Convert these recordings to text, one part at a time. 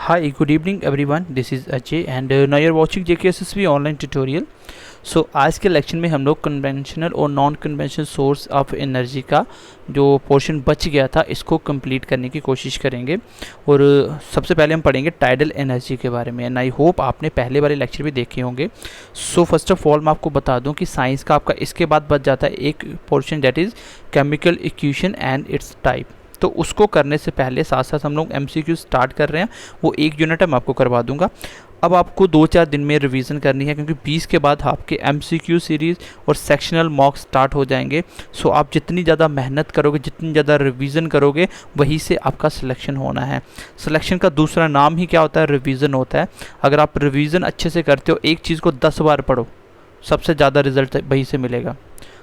Hi, good evening everyone. This is Ajay and now you're watching JKSSB online tutorial. सो आज के lecture में हम लोग कन्वेंशनल और non conventional source of energy का जो पोर्शन बच गया था इसको कंप्लीट करने की कोशिश करेंगे। और सबसे पहले हम पढ़ेंगे टाइडल एनर्जी के बारे में एंड आई होप आपने पहले वाले लेक्चर भी देखे होंगे। सो फर्स्ट ऑफ ऑल मैं आपको बता दूं कि साइंस का आपका इसके बाद बच जाता है एक portion that is chemical equation and it's type. तो उसको करने से पहले साथ साथ हम लोग MCQ स्टार्ट कर रहे हैं, वो एक यूनिट मैं आपको करवा दूंगा। अब आपको 2-4 दिन में रिवीजन करनी है क्योंकि 20 के बाद आपके MCQ सीरीज़ और सेक्शनल मॉक स्टार्ट हो जाएंगे। सो आप जितनी ज़्यादा मेहनत करोगे, जितनी ज़्यादा रिवीजन करोगे, वहीं से आपका सिलेक्शन होना है। सिलेक्शन का दूसरा नाम ही क्या होता है? रिवीजन होता है। अगर आप रिवीजन अच्छे से करते हो, एक चीज़ को 10 बार पढ़ो, सबसे ज़्यादा रिजल्ट वहीं से मिलेगा।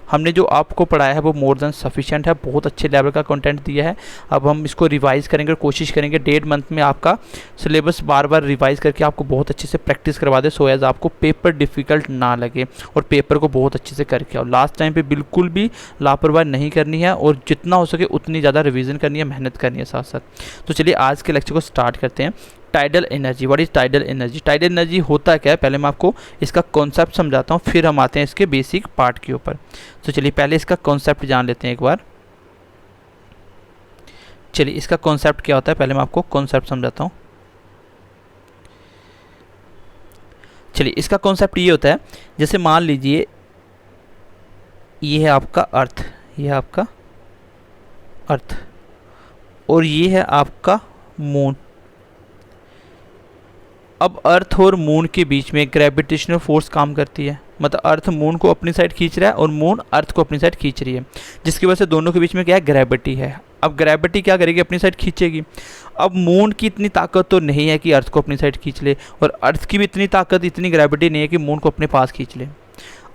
हमने जो आपको पढ़ाया है वो मोर देन सफिशिएंट है, बहुत अच्छे लेवल का कंटेंट दिया है। अब हम इसको रिवाइज़ करेंगे और कोशिश करेंगे 1.5 मंथ में आपका सिलेबस बार बार रिवाइज़ करके आपको बहुत अच्छे से प्रैक्टिस करवा दे, सो एज आपको पेपर डिफ़िकल्ट ना लगे और पेपर को बहुत अच्छे से करके आओ। लास्ट टाइम पे बिल्कुल भी लापरवाही नहीं करनी है और जितना हो सके उतनी ज़्यादा रिवीजन करनी है, मेहनत करनी है साथ साथ। तो चलिए आज के लेक्चर को स्टार्ट करते हैं। Tidal energy, what is tidal energy? Tidal energy होता क्या है, पहले मैं आपको इसका कॉन्सेप्ट समझाता हूँ, फिर हम आते हैं इसके बेसिक पार्ट के ऊपर। तो चलिए पहले इसका कॉन्सेप्ट जान लेते हैं एक बार। चलिए इसका कॉन्सेप्ट क्या होता है, पहले मैं आपको कॉन्सेप्ट समझाता हूँ। चलिए इसका कॉन्सेप्ट ये होता है, जैसे मान लीजिए ये है आपका अर्थ, ये है आपका अर्थ और ये है आपका मून। अब अर्थ और मून के बीच में ग्रेविटेशनल फोर्स काम करती है, मतलब अर्थ मून को अपनी साइड खींच रहा है और मून अर्थ को अपनी साइड खींच रही है, जिसकी वजह से दोनों के बीच में क्या है? ग्रेविटी है। अब ग्रेविटी क्या करेगी? अपनी साइड खींचेगी। अब मून की इतनी ताकत तो नहीं है कि अर्थ को अपनी साइड खींच ले, और अर्थ की भी इतनी ताकत, इतनी ग्रेविटी नहीं है कि मून को अपने पास खींच ले।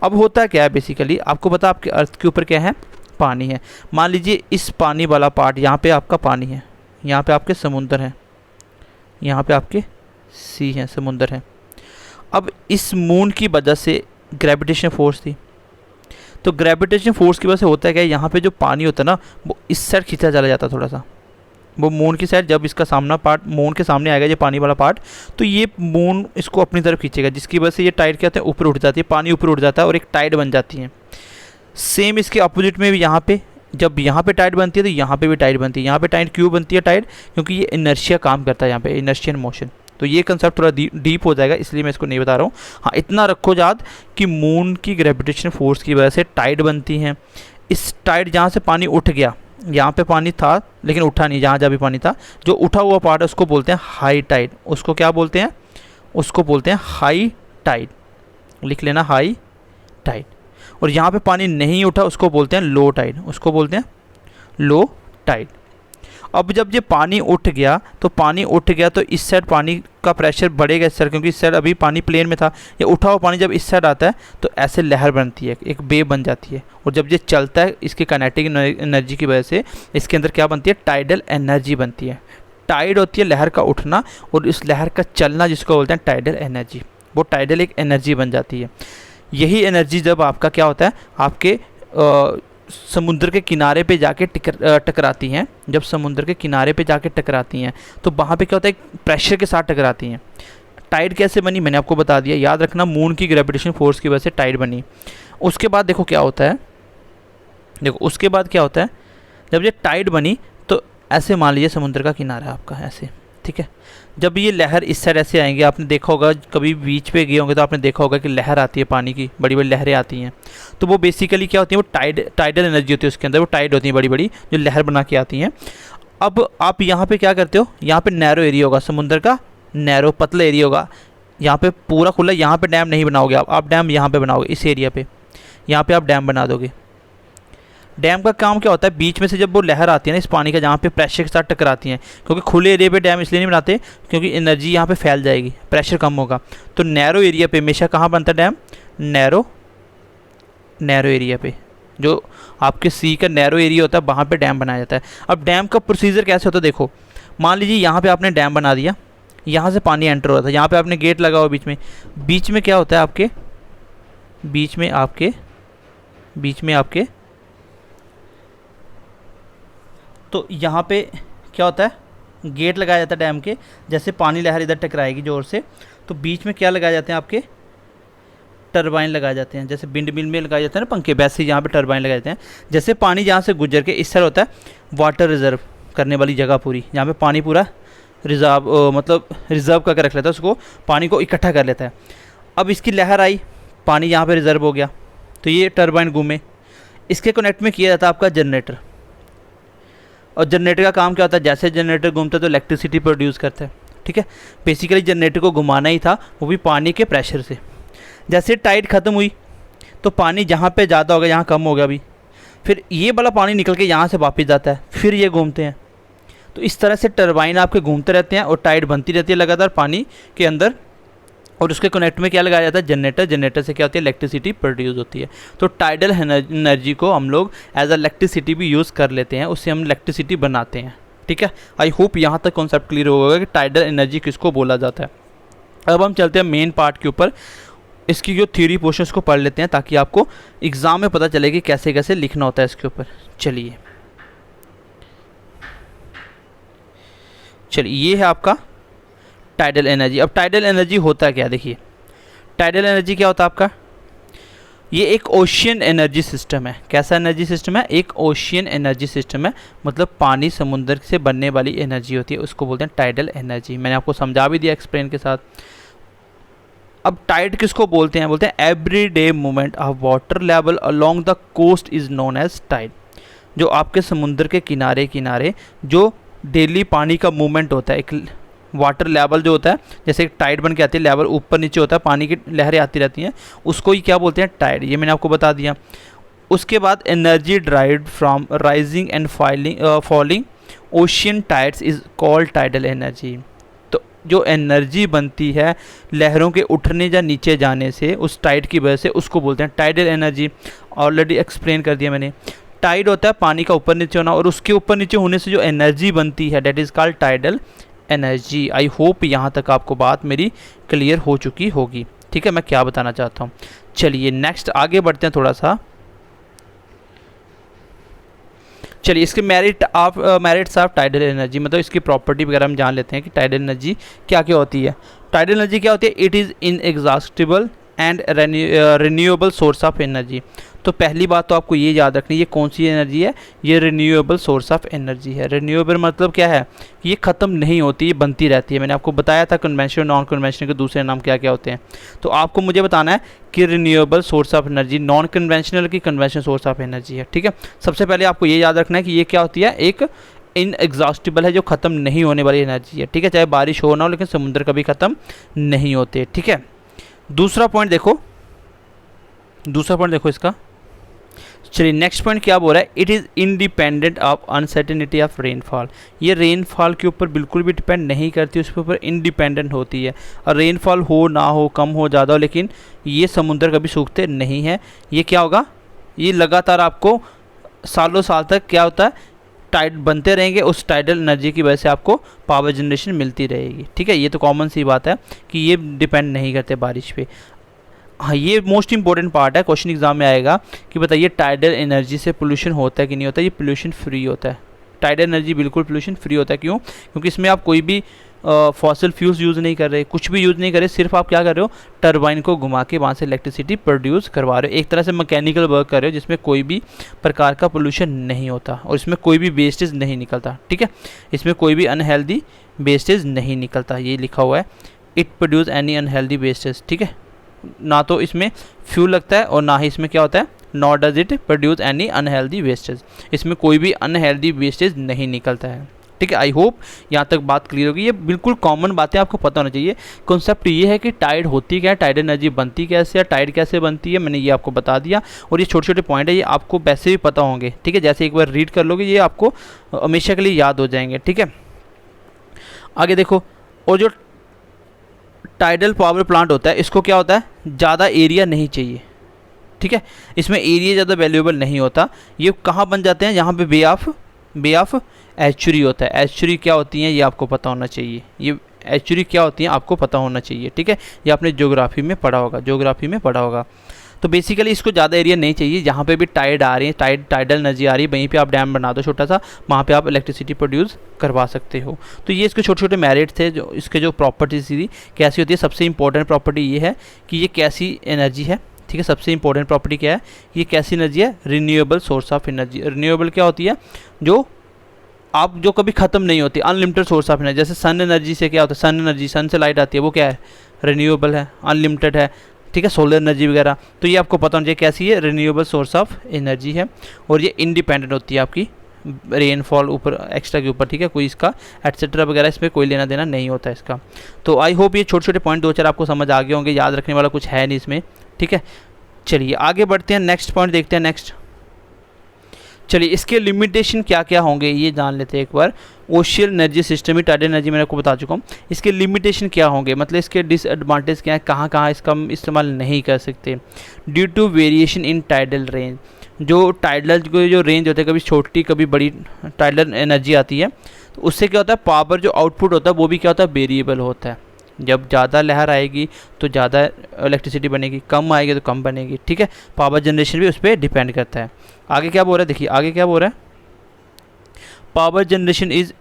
अब होता क्या है बेसिकली, आपको पता आपके अर्थ के ऊपर क्या है? पानी है। मान लीजिए इस पानी वाला पार्ट, यहाँ पे आपका पानी है, यहाँ पे आपके समुंदर है, यहाँ पे आपके सी है, समुंदर है। अब इस मून की वजह से ग्रेविटेशन फोर्स थी, तो ग्रेविटेशन फोर्स की वजह से होता है क्या, यहाँ पे जो पानी होता है ना, वो इस साइड खींचा चला जाता है थोड़ा सा, वो मून की साइड। जब इसका सामना पार्ट मून के सामने आएगा, ये पानी वाला पार्ट, तो ये मून इसको अपनी तरफ खींचेगा, जिसकी वजह से ये टाइड क्या होता है? ऊपर उठ जाती है, पानी ऊपर उठ जाता है और एक टाइड बन जाती है। सेम इसके अपोजिट में भी यहाँ पे, जब यहाँ पे टाइड बनती है तो यहाँ पे भी टाइड बनती है। यहाँ पे टाइड क्यों बनती है? टाइड क्योंकि ये इनर्शिया काम करता है यहाँ पे, इनर्शियन मोशन। तो ये कंसेप्ट थोड़ा डीप हो जाएगा, इसलिए मैं इसको नहीं बता रहा हूँ। हाँ, इतना रखो याद कि मून की ग्रेविटेशन फोर्स की वजह से टाइड बनती हैं। इस टाइड जहाँ से पानी उठ गया, यहाँ पे पानी था लेकिन उठा नहीं, जहाँ जहाँ भी पानी था, जो उठा हुआ पार्ट है उसको बोलते हैं हाई टाइड। उसको क्या बोलते हैं? उसको बोलते हैं हाई टाइड। लिख लेना, हाई टाइड। और यहाँ पे पानी नहीं उठा उसको बोलते हैं लो टाइड, उसको बोलते हैं लो टाइड। अब जब ये पानी उठ गया, तो पानी उठ गया तो इस साइड पानी का प्रेशर बढ़ेगा इस साइड, क्योंकि इस साइड अभी पानी प्लेन में था। ये उठा हुआ पानी जब इस साइड आता है तो ऐसे लहर बनती है, एक वेव बन जाती है। और जब ये चलता है, इसके काइनेटिक एनर्जी की वजह से इसके अंदर क्या बनती है? टाइडल एनर्जी बनती है। टाइड होती है लहर का उठना, और इस लहर का चलना जिसको बोलते हैं टाइडल एनर्जी, वो टाइडल एक एनर्जी बन जाती है। यही एनर्जी जब आपका क्या होता है, आपके समुद्र के किनारे पे जाके टकराती हैं, जब समुद्र के किनारे पे जाके टकराती हैं तो वहाँ पे क्या होता है? प्रेशर के साथ टकराती हैं। टाइड कैसे बनी मैंने आपको बता दिया, याद रखना, मून की ग्रेविटेशन फोर्स की वजह से टाइड बनी। उसके बाद देखो क्या होता है, देखो उसके बाद क्या होता है, जब ये टाइड बनी तो ऐसे मान लीजिए समुद्र का किनारा है आपका, ऐसे, ठीक है। जब ये लहर इस साइड ऐसे आएंगे, आपने देखा होगा, कभी बीच पे गए होंगे तो आपने देखा होगा कि लहर आती है, पानी की बड़ी बड़ी लहरें आती हैं। तो वो बेसिकली क्या होती है? वो टाइडल एनर्जी होती है, उसके अंदर वो टाइड होती है बड़ी बड़ी, जो लहर बना के आती हैं। अब आप यहाँ पे क्या करते हो, यहाँ पे नैरो एरिया होगा, समुद्र का नैरो पतला एरिया होगा, यहाँ पे पूरा खुला, यहाँ पे डैम नहीं बनाओगे आप डैम यहाँ पे बनाओगे, इस एरिया पे, यहाँ पे आप डैम बना दोगे। डैम का काम क्या होता है? बीच में से जब वो लहर आती है ना इस पानी का, जहाँ पे प्रेशर के साथ टकराती हैं, क्योंकि खुले एरिया पे डैम इसलिए नहीं बनाते क्योंकि एनर्जी यहाँ पे फैल जाएगी, प्रेशर कम होगा। तो नैरो एरिया पे हमेशा कहाँ बनता है डैम? नैरो एरिया पे, जो आपके सी का नैरो एरिया होता है वहाँ पे डैम बनाया जाता है। अब डैम का प्रोसीजर कैसे होता है देखो, मान लीजिए यहाँ पे आपने डैम बना दिया, यहाँ से पानी एंटर हो रहा था, यहाँ पे आपने गेट लगा हुआ बीच में क्या होता है आपके, बीच में आपके तो यहाँ पे क्या होता है? गेट लगाया जाता है डैम के, जैसे पानी लहर इधर टकराएगी ज़ोर से, तो बीच में क्या लगाए जाते हैं आपके टरबाइन लगाए जाते हैं, जैसे विंड मिल में लगाए जाते हैं ना पंखे, वैसे यहाँ पे टरबाइन लगाए जाते हैं। जैसे पानी जहाँ से गुजर के इस तरह होता है वाटर रिजर्व करने वाली जगह पूरी, यहाँ पे पानी पूरा रिजर्व मतलब रिजर्व करके रख लेता है, उसको पानी को इकट्ठा कर लेता है। अब इसकी लहर आई, पानी यहाँ पे रिजर्व हो गया, तो ये टरबाइन घूमे, इसके कनेक्ट में किया जाता है आपका जनरेटर। और जनरेटर का काम क्या होता है, जैसे जनरेटर घूमता है तो इलेक्ट्रिसिटी प्रोड्यूस करता है, ठीक है। बेसिकली जनरेटर को घुमाना ही था, वो भी पानी के प्रेशर से। जैसे टाइड ख़त्म हुई तो पानी जहाँ पे ज़्यादा हो गया यहाँ कम हो गया अभी, फिर ये वाला पानी निकल के यहाँ से वापस जाता है, फिर ये घूमते हैं। तो इस तरह से टरबाइन आपके घूमते रहते हैं और टाइड बनती रहती है लगातार पानी के अंदर। और उसके कनेक्ट में क्या लगाया जाता है जनरेटर, जनरेटर से क्या होती है इलेक्ट्रिसिटी प्रोड्यूस होती है। तो टाइडल एनर्जी को हम लोग एज अ इलेक्ट्रिसिटी भी यूज़ कर लेते हैं, उससे हम इलेक्ट्रिसिटी बनाते हैं, ठीक है। आई होप यहाँ तक कॉन्सेप्ट क्लियर होगा कि टाइडल एनर्जी किसको बोला जाता है। अब हम चलते हैं मेन पार्ट के ऊपर, इसकी जो थ्योरी पोर्शन को पढ़ लेते हैं ताकि आपको एग्ज़ाम में पता चले कि कैसे कैसे लिखना होता है इसके ऊपर। चलिए ये है आपका टाइडल एनर्जी। अब टाइडल एनर्जी होता क्या, देखिए टाइडल एनर्जी क्या होता है आपका, ये एक ओशियन एनर्जी सिस्टम है। कैसा एनर्जी सिस्टम है, एक ओशियन एनर्जी सिस्टम है, मतलब पानी समुद्र से बनने वाली एनर्जी होती है, उसको बोलते हैं टाइडल एनर्जी। मैंने आपको समझा भी दिया एक्सप्लेन के साथ। अब टाइड किसको बोलते हैं, बोलते हैं everyday movement of water level along the coast is known as tide. जो आपके समुद्र के किनारे किनारे जो डेली पानी का मूवमेंट होता है, एक वाटर लेवल जो होता है, जैसे एक टाइड बन के आती है, लेवल ऊपर नीचे होता है, पानी की लहरें आती रहती हैं, उसको ही क्या बोलते हैं टाइड। ये मैंने आपको बता दिया। उसके बाद energy derived from rising and falling ocean tides is called tidal energy. तो जो एनर्जी बनती है लहरों के उठने या नीचे जाने से उस टाइड की वजह से, उसको बोलते हैं टाइडल एनर्जी। ऑलरेडी एक्सप्लेन कर दिया मैंने। टाइड होता है पानी का ऊपर नीचे होना, और उसके ऊपर नीचे होने से जो एनर्जी बनती है that is called tidal energy. I hope यहाँ तक आपको बात मेरी क्लियर हो चुकी होगी, ठीक है, मैं क्या बताना चाहता हूँ। चलिए नेक्स्ट आगे बढ़ते हैं थोड़ा सा। चलिए इसके मेरिट्स ऑफ टाइडल एनर्जी, मतलब इसकी प्रॉपर्टी वगैरह हम जान लेते हैं कि टाइडल एनर्जी क्या क्या होती है। टाइडल एनर्जी क्या होती है, it is inexhaustible and renewable source of energy. तो पहली बात तो आपको ये याद रखनी है, ये कौन सी एनर्जी है, ये रिन्यूएबल सोर्स ऑफ एनर्जी है। रिन्यूएबल मतलब क्या है, ये ख़त्म नहीं होती, ये बनती रहती है। मैंने आपको बताया था कन्वेंशनल नॉन कन्वेंशनल के दूसरे नाम क्या क्या होते हैं, तो आपको मुझे बताना है कि renewable source of energy non conventional की कन्वेंशनल सोर्स ऑफ एनर्जी है, ठीक है। सबसे पहले आपको ये याद रखना है कि ये क्या होती है, एक इनएग्जॉस्टिबल है, जो ख़त्म नहीं होने वाली एनर्जी है, ठीक है। चाहे बारिश हो ना हो, लेकिन समुद्र कभी ख़त्म नहीं होते, ठीक है। दूसरा पॉइंट देखो इसका। चलिए नेक्स्ट पॉइंट क्या बोल रहा है, it is independent of uncertainty of rainfall. ये रेनफॉल के ऊपर बिल्कुल भी डिपेंड नहीं करती, उसके ऊपर इंडिपेंडेंट होती है। और रेनफॉल हो ना हो, कम हो ज़्यादा हो, लेकिन ये समुद्र कभी सूखते नहीं हैं। ये क्या होगा, ये लगातार आपको सालों साल तक क्या होता है, टाइड बनते रहेंगे, उस टाइडल एनर्जी की वजह से आपको पावर जनरेशन मिलती रहेगी, ठीक है। ये तो कॉमन सी बात है कि ये डिपेंड नहीं करते बारिश पे। हाँ, ये मोस्ट इंपॉर्टेंट पार्ट है, क्वेश्चन एग्जाम में आएगा कि बताइए टाइडल एनर्जी से पोल्यूशन होता है कि नहीं होता। ये पोल्यूशन फ्री होता है, टाइडल एनर्जी बिल्कुल पोल्यूशन फ्री होता है। क्यों, क्योंकि इसमें आप कोई भी फॉसिल फ्यूल्स यूज़ नहीं कर रहे, कुछ भी यूज़ नहीं कर रहे, सिर्फ आप क्या कर रहे हो, टरबाइन को घुमा के वहाँ से इलेक्ट्रिसिटी प्रोड्यूस करवा रहे हो। एक तरह से मैकेनिकल वर्क कर रहे हो जिसमें कोई भी प्रकार का पोल्यूशन नहीं होता और इसमें कोई भी वेस्टेज नहीं निकलता, ठीक है। इसमें कोई भी अनहेल्दी वेस्टेज नहीं निकलता, ये लिखा हुआ है, it produce any unhealthy wastage, ठीक है। ना तो इसमें फ्यूल लगता है और ना ही इसमें क्या होता है, not does it produce any unhealthy wastage. इसमें कोई भी अनहेल्दी वेस्टेज नहीं निकलता है, ठीक है। आई होप यहाँ तक बात क्लियर होगी। ये बिल्कुल कॉमन बातें आपको पता होना चाहिए। कॉन्सेप्ट ये है कि टाइड होती क्या है, टाइड एनर्जी बनती कैसे है, टाइड कैसे बनती है, मैंने ये आपको बता दिया। और ये छोटे छोटे पॉइंट है, ये आपको वैसे भी पता होंगे, ठीक है। जैसे एक बार रीड कर लोगे ये आपको हमेशा के लिए याद हो जाएंगे, ठीक है। आगे देखो, और जो टाइडल पावर प्लांट होता है, इसको क्या होता है, ज़्यादा एरिया नहीं चाहिए, ठीक है। इसमें एरिया ज़्यादा वैल्यूएबल नहीं होता। ये कहाँ बन जाते हैं, यहाँ पे बे ऑफ एस्चुरी होता है। एस्चुरी क्या होती हैं ये आपको पता होना चाहिए, ये एस्चुरी क्या होती हैं आपको पता होना चाहिए, ठीक है। ये आपने ज्योग्राफी में पढ़ा होगा, तो बेसिकली इसको ज़्यादा एरिया नहीं चाहिए, जहाँ पे भी टाइड आ रही है, टाइडल एनर्जी आ रही है, वहीं पे आप डैम बना दो छोटा सा, वहाँ पे आप इलेक्ट्रिसिटी प्रोड्यूस करवा सकते हो। तो ये इसके छोटे छोटे मेरिट थे, जो इसके जो प्रॉपर्टीज थी कैसी होती है। सबसे इंपॉर्टेंट प्रॉपर्टी ये है कि ये कैसी एनर्जी है, ठीक है। सबसे इंपॉर्टेंट प्रॉपर्टी क्या है, ये कैसी एनर्जी है, renewable source of energy. Renewable क्या होती है, जो कभी ख़त्म नहीं होती, अनलिमिटेड सोर्स ऑफ एनर्जी। जैसे सन एनर्जी से क्या होता है, सन एनर्जी, सन से लाइट आती है, वो क्या है, रिन्यूएबल है, अनलिमिटेड है, ठीक है। सोलर एनर्जी वगैरह, तो ये आपको पता होना चाहिए कैसी है, रिन्यूएबल सोर्स ऑफ एनर्जी है। और ये इंडिपेंडेंट होती है आपकी रेनफॉल ऊपर एक्स्ट्रा के ऊपर, ठीक है। कोई इसका एटसेट्रा वगैरह इसमें कोई लेना देना नहीं होता इसका। तो आई होप ये छोटे छोटे पॉइंट 2-4 आपको समझ आ गए होंगे, याद रखने वाला कुछ है नहीं इसमें, ठीक है। चलिए आगे बढ़ते हैं, नेक्स्ट पॉइंट देखते हैं। नेक्स्ट चलिए इसके लिमिटेशन क्या क्या होंगे ये जान लेते हैं एक बार। ओशियल एनर्जी सिस्टम ही टाइडल एनर्जी मैंने आपको बता चुका हूँ। इसके लिमिटेशन क्या होंगे, मतलब इसके डिसएडवांटेज क्या है, कहाँ कहाँ इसका हम इस्तेमाल नहीं कर सकते। Due to variation in tidal range, जो टाइडल जो रेंज होता है, कभी छोटी कभी बड़ी टाइडल एनर्जी आती है, तो उससे क्या होता है, पावर जो आउटपुट होता है वो भी क्या होता है, वेरिएबल होता है। जब ज़्यादा लहर आएगी तो ज़्यादा इलेक्ट्रिसिटी बनेगी, कम आएगी तो कम बनेगी, ठीक है। पावर जनरेशन भी उस पर डिपेंड करता है। आगे क्या बोल रहा है, देखिए आगे क्या बोल रहा है, power generation is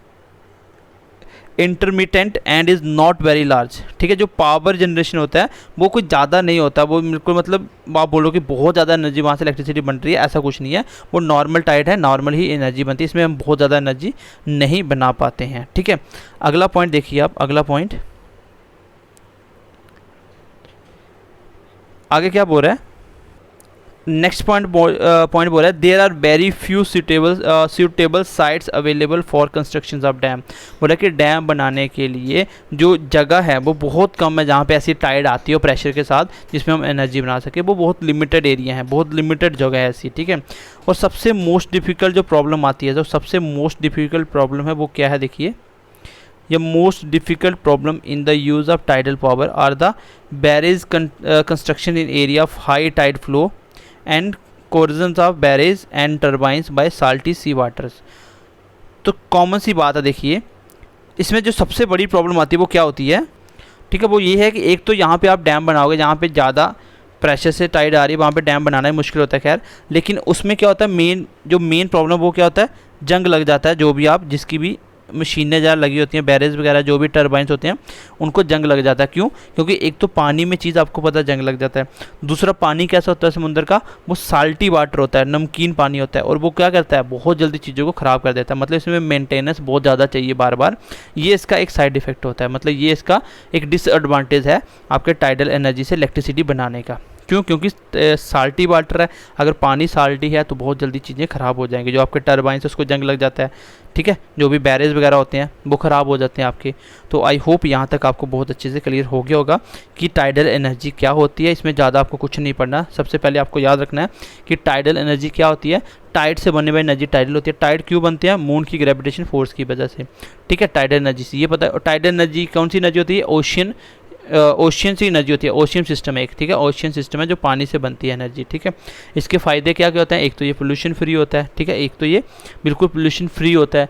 intermittent and is not very large, ठीक है। जो पावर जनरेशन होता है वो कुछ ज़्यादा नहीं होता, वो बिल्कुल मतलब आप बोलो कि बहुत ज़्यादा एनर्जी वहाँ से इलेक्ट्रिसिटी बन रही है, ऐसा कुछ नहीं है। वो नॉर्मल टाइड है, नॉर्मल ही एनर्जी बनती है, इसमें हम बहुत ज़्यादा एनर्जी नहीं बना पाते हैं, ठीक है। अगला पॉइंट देखिए आप, अगला पॉइंट आगे क्या बोल रहा है, नेक्स्ट पॉइंट बोल रहा है, there are very few suitable sites available for construction of dam. बोला कि डैम बनाने के लिए जो जगह है वो बहुत कम है, जहाँ पे ऐसी टाइड आती हो प्रेशर के साथ जिसमें हम एनर्जी बना सके, वो बहुत लिमिटेड एरिया है, बहुत लिमिटेड जगह है ऐसी, ठीक है। और सबसे मोस्ट डिफ़िकल्ट जो प्रॉब्लम आती है, जो सबसे मोस्ट डिफ़िकल्ट प्रॉब्लम है वो क्या है, देखिए ये most difficult problem in the use of tidal power are the barrage construction in area of high tide flow and corrosions of barrage and turbines by salty sea waters. तो common सी बात है, देखिए इसमें जो सबसे बड़ी प्रॉब्लम आती है वो क्या होती है, ठीक है। वो ये है कि एक तो यहाँ पे आप डैम बनाओगे जहाँ पे ज़्यादा प्रेशर से टाइड आ रही है, वहाँ पे डैम बनाना ही मुश्किल होता है, खैर। लेकिन उसमें क्या होता है, मेन प्रॉब्लम वो क्या होता है, जंग लग जाता है। जो भी आप जिसकी भी मशीनें ज़्यादा लगी होती हैं, बैरेज वगैरह जो भी टर्बाइंस होते हैं, उनको जंग लग जाता है। क्यों? क्योंकि एक तो पानी में चीज़ आपको पता है जंग लग जाता है, दूसरा पानी कैसा होता है समुद्र का, वो साल्टी वाटर होता है, नमकीन पानी होता है, और वो क्या करता है, बहुत जल्दी चीज़ों को ख़राब कर देता है। मतलब इसमें मेंटेनेंस बहुत ज़्यादा चाहिए बार बार, ये इसका एक साइड इफ़ेक्ट होता है। मतलब ये इसका एक डिसएडवांटेज है आपके टाइडल एनर्जी से इलेक्ट्रिसिटी बनाने का। क्यों? क्योंकि साल्टी वाटर है, अगर पानी साल्टी है तो बहुत जल्दी चीज़ें ख़राब हो जाएंगी। जो आपके टर्बाइन से उसको जंग लग जाता है, ठीक है। जो भी बैरेज वगैरह होते हैं वो ख़राब हो जाते हैं आपके। तो आई होप यहाँ तक आपको बहुत अच्छे से क्लियर हो गया होगा कि टाइडल एनर्जी क्या होती है। इसमें ज़्यादा आपको कुछ नहीं पढ़ना। सबसे पहले आपको याद रखना है कि टाइडल एनर्जी क्या होती है। टाइड से बनने वाली एनर्जी टाइडल होती है। टाइड क्यों बनते हैं? मून की ग्रेविटेशन फोर्स की वजह से, ठीक है। टाइडल एनर्जी से ये पता है। टाइडल एनर्जी कौन सी एनर्जी होती है? ओशियन से एनर्जी होती है। ओशियन सिस्टम है एक, ठीक है। ओशियन सिस्टम है जो पानी से बनती है एनर्जी, ठीक है। इसके फ़ायदे क्या क्या होते हैं? एक तो ये पोल्यूशन फ्री होता है, ठीक है। एक तो ये बिल्कुल पोल्यूशन फ्री होता है।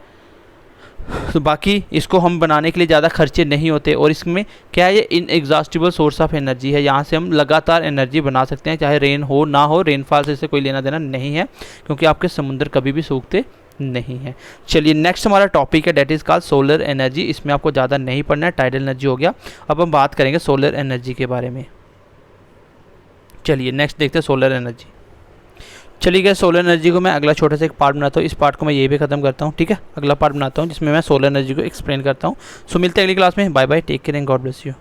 तो बाकी इसको हम बनाने के लिए ज़्यादा खर्चे नहीं होते। और इसमें क्या है, ये इनएग्जॉस्टिबल सोर्स ऑफ एनर्जी है। यहाँ से हम लगातार एनर्जी बना सकते हैं, चाहे रेन हो ना हो। रेनफॉल से इससे कोई लेना देना नहीं है, क्योंकि आपके समुद्र कभी भी सूखते नहीं है। चलिए नेक्स्ट हमारा टॉपिक है, that is called solar energy. इसमें आपको ज़्यादा नहीं पढ़ना है, टाइडल एनर्जी हो गया। अब हम बात करेंगे सोलर एनर्जी के बारे में। चलिए नेक्स्ट देखते हैं सोलर एनर्जी। चलिए गए, सोलर एनर्जी को मैं अगला छोटा सा एक पार्ट बनाता हूँ। इस पार्ट को मैं ये भी ख़त्म करता हूँ, ठीक है। अगला पार्ट बनाता हूँ जिसमें मैं सोलर एनर्जी को एक्सप्लेन करता हूँ। सो मिलते हैं अगली क्लास में। Bye bye, take care and God bless you.